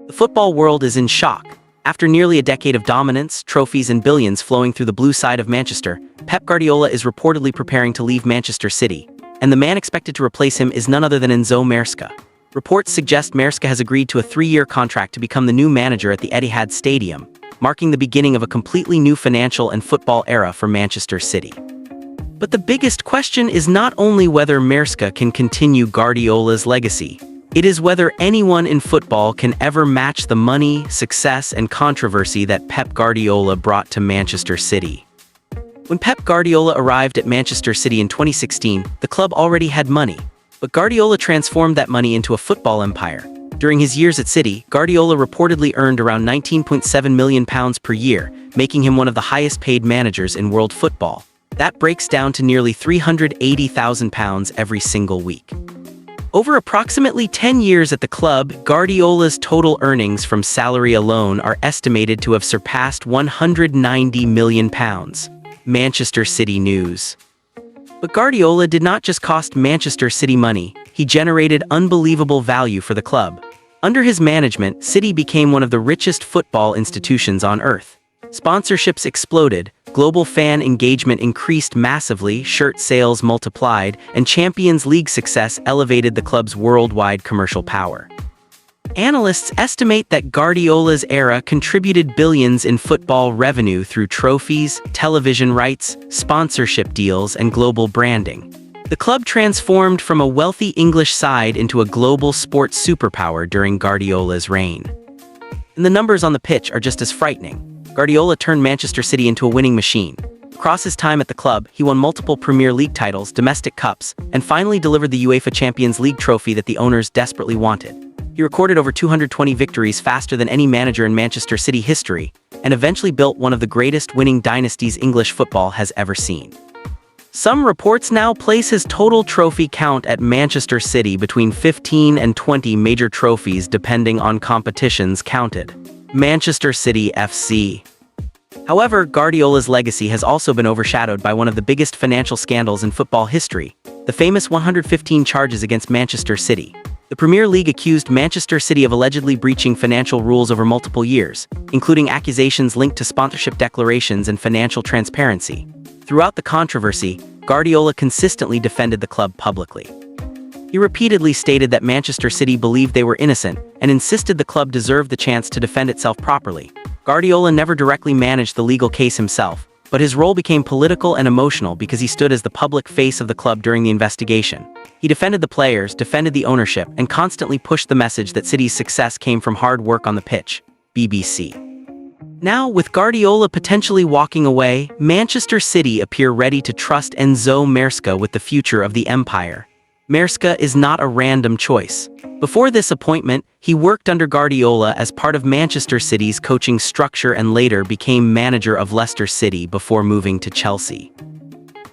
The football world is in shock. After nearly a decade of dominance, trophies and billions flowing through the blue side of Manchester, Pep Guardiola is reportedly preparing to leave Manchester City, and the man expected to replace him is none other than Enzo Maresca. Reports suggest Maresca has agreed to a 3-year contract to become the new manager at the Etihad Stadium, marking the beginning of a completely new financial and football era for Manchester City. But the biggest question is not only whether Maresca can continue Guardiola's legacy, it is whether anyone in football can ever match the money, success, and controversy that Pep Guardiola brought to Manchester City. When Pep Guardiola arrived at Manchester City in 2016, the club already had money, but Guardiola transformed that money into a football empire. During his years at City, Guardiola reportedly earned around £19.7 million per year, making him one of the highest-paid managers in world football. That breaks down to nearly £380,000 every single week. Over approximately 10 years at the club, Guardiola's total earnings from salary alone are estimated to have surpassed £190 million. Manchester City News. But Guardiola did not just cost Manchester City money, he generated unbelievable value for the club. Under his management, City became one of the richest football institutions on earth. Sponsorships exploded, global fan engagement increased massively, shirt sales multiplied, and Champions League success elevated the club's worldwide commercial power. Analysts estimate that Guardiola's era contributed billions in football revenue through trophies, television rights, sponsorship deals, and global branding. The club transformed from a wealthy English side into a global sports superpower during Guardiola's reign. And the numbers on the pitch are just as frightening. Guardiola turned Manchester City into a winning machine. Across his time at the club, he won multiple Premier League titles, domestic cups, and finally delivered the UEFA Champions League trophy that the owners desperately wanted. He recorded over 220 victories faster than any manager in Manchester City history, and eventually built one of the greatest winning dynasties English football has ever seen. Some reports now place his total trophy count at Manchester City between 15 and 20 major trophies depending on competitions counted. Manchester City FC. However, Guardiola's legacy has also been overshadowed by one of the biggest financial scandals in football history, the famous 115 charges against Manchester City. The Premier League accused Manchester City of allegedly breaching financial rules over multiple years, including accusations linked to sponsorship declarations and financial transparency. Throughout the controversy, Guardiola consistently defended the club publicly. He repeatedly stated that Manchester City believed they were innocent and insisted the club deserved the chance to defend itself properly. Guardiola never directly managed the legal case himself, but his role became political and emotional because he stood as the public face of the club during the investigation. He defended the players, defended the ownership, and constantly pushed the message that City's success came from hard work on the pitch. BBC. Now, with Guardiola potentially walking away, Manchester City appear ready to trust Enzo Maresca with the future of the empire. Maresca is not a random choice. Before this appointment, he worked under Guardiola as part of Manchester City's coaching structure and later became manager of Leicester City before moving to Chelsea.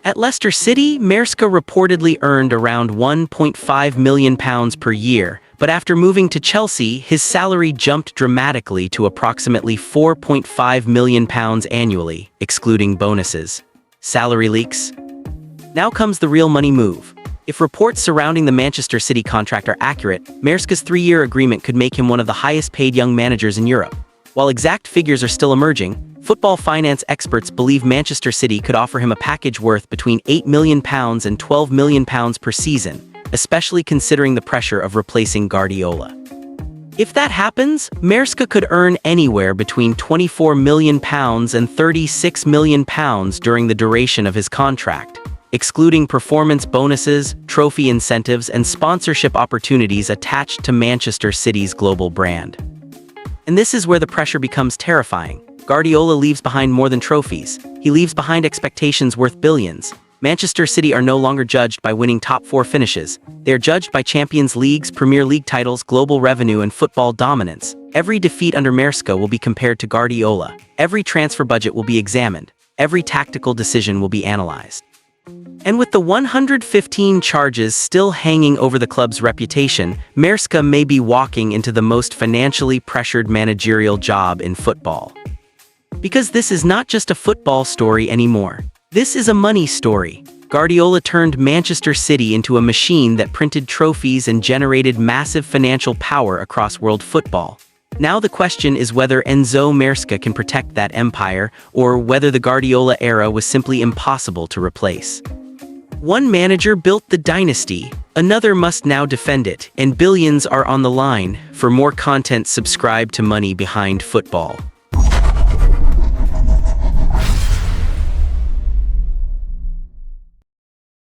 At Leicester City, Maresca reportedly earned around £1.5 million per year, but after moving to Chelsea, his salary jumped dramatically to approximately £4.5 million annually, excluding bonuses. Salary leaks? Now comes the real money move. If reports surrounding the Manchester City contract are accurate, Maresca's 3-year agreement could make him one of the highest-paid young managers in Europe. While exact figures are still emerging, football finance experts believe Manchester City could offer him a package worth between £8 million and £12 million per season, especially considering the pressure of replacing Guardiola. If that happens, Maresca could earn anywhere between £24 million and £36 million during the duration of his contract, excluding performance bonuses, trophy incentives, and sponsorship opportunities attached to Manchester City's global brand. And this is where the pressure becomes terrifying. Guardiola leaves behind more than trophies. He leaves behind expectations worth billions. Manchester City are no longer judged by winning top 4 finishes. They are judged by Champions Leagues, Premier League titles, global revenue, and football dominance. Every defeat under Maresca will be compared to Guardiola. Every transfer budget will be examined. Every tactical decision will be analyzed. And with the 115 charges still hanging over the club's reputation, Maresca may be walking into the most financially pressured managerial job in football. Because this is not just a football story anymore. This is a money story. Guardiola turned Manchester City into a machine that printed trophies and generated massive financial power across world football. Now the question is whether Enzo Maresca can protect that empire, or whether the Guardiola era was simply impossible to replace. One manager built the dynasty, another must now defend it, and billions are on the line. For more content, subscribe to Money Behind Football.